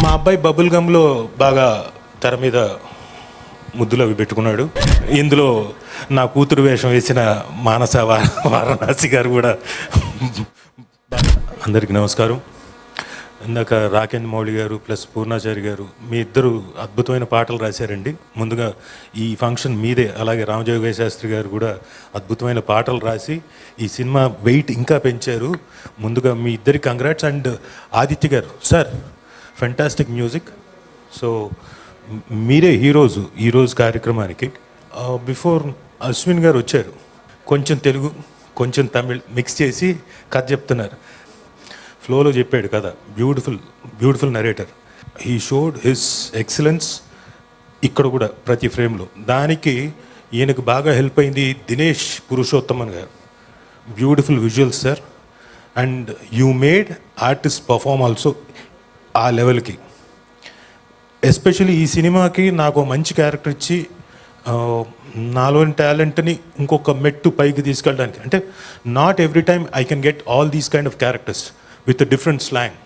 మా అబ్బాయి బబుల్ గమ్లో బాగా తెర మీద ముద్దులు అవి పెట్టుకున్నాడు. ఇందులో నా కూతురు వేషం వేసిన మానస వారణాసి గారు కూడా. అందరికీ నమస్కారం. ఇందాక రాకేంద్ర మౌళి గారు ప్లస్ పూర్ణాచారి గారు మీ ఇద్దరు అద్భుతమైన పాటలు రాశారండి. ముందుగా ఈ ఫంక్షన్ మీదే. అలాగే రామజోగయ్య శాస్త్రి గారు కూడా అద్భుతమైన పాటలు రాసి ఈ సినిమా వెయిట్ ఇంకా పెంచారు. ముందుగా మీ ఇద్దరికి కంగ్రాట్స్. అండ్ ఆదిత్య గారు సార్, ఫెంటాస్టిక్ మ్యూజిక్. సో మీరే హీరోజు ఈరోజు కార్యక్రమానికి. బిఫోర్ అశ్విన్ గారు వచ్చారు, కొంచెం తెలుగు కొంచెం తమిళ్ మిక్స్ చేసి కథ చెప్తున్నారు. ఫ్లోలో చెప్పాడు కదా, beautiful narrator. He showed his excellence ఇక్కడ కూడా ప్రతి ఫ్రేమ్లో. దానికి ఈయనకు బాగా హెల్ప్ అయింది దినేష్ పురుషోత్తమన్ గారు. Beautiful visuals sir. And you made artist perform also ఆ లెవెల్కి. ఎస్పెషల్లీ ఈ సినిమాకి నాకు మంచి క్యారెక్టర్ ఇచ్చి నాలోని టాలెంట్ని ఇంకొక మెట్టు పైకి తీసుకెళ్ళడానికి. అంటే not every time I can get all these kind of characters with different slang.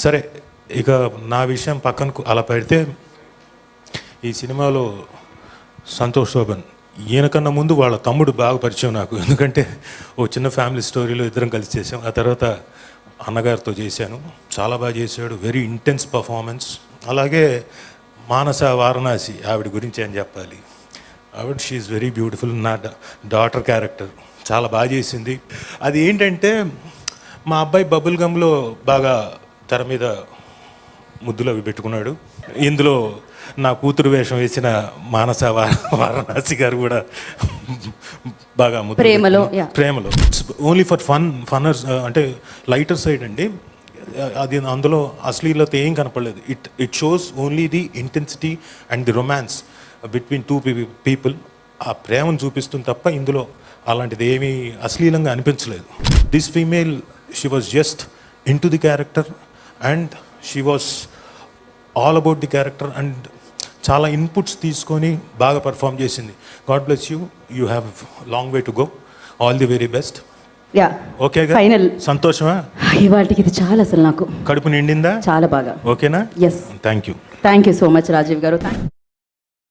సరే, ఇక నా విషయం పక్కనకు అలా పెడితే, ఈ సినిమాలో సంతోష్ శోభన్ ఈయనకన్నా ముందు వాళ్ళ తమ్ముడు బాగా పరిచయం నాకు. ఎందుకంటే ఓ చిన్న ఫ్యామిలీ స్టోరీలో ఇద్దరం కలిసి చేసాం. ఆ తర్వాత అన్నగారితో చేశాను, చాలా బాగా చేశాడు. Very intense performance. అలాగే మానస వారణాసి, ఆవిడ గురించి ఏం చెప్పాలి. ఆవిడ షీఈ్ వెరీ బ్యూటిఫుల్. నా డాటర్ క్యారెక్టర్ చాలా బాగా చేసింది. అది ఏంటంటే మా అబ్బాయి బబుల్ గమ్లో బాగా తెర మీద ముద్దులు అవి పెట్టుకున్నాడు. ఇందులో నా కూతురు వేషం వేసిన మానస వారణాసి గారు కూడా బాగా ప్రేమలో ఓన్లీ ఫర్ ఫన్నర్స్, అంటే లైటర్ సైడ్ అండి. అది అందులో అశ్లీలత ఏం కనపడలేదు. It shows only the intensity and the romance between two people. ఆ ప్రేమను చూపిస్తుంది తప్ప ఇందులో అలాంటిది ఏమీ అశ్లీలంగా అనిపించలేదు. This female, she was just into the character and she was all about the character. And చాలా ఇన్పుట్స్ తీసుకొని బాగా పర్ఫామ్ చేసింది. God bless you. You have long way to go. All the very best. Yeah, okay. Final సంతోషమా? ఇవాళకి ఇది చాలా, అసలు నాకు కడుపు నిండిందా? చాలా బాగా. ఓకేనా? Yes. Thank you so much Rajiv గారు.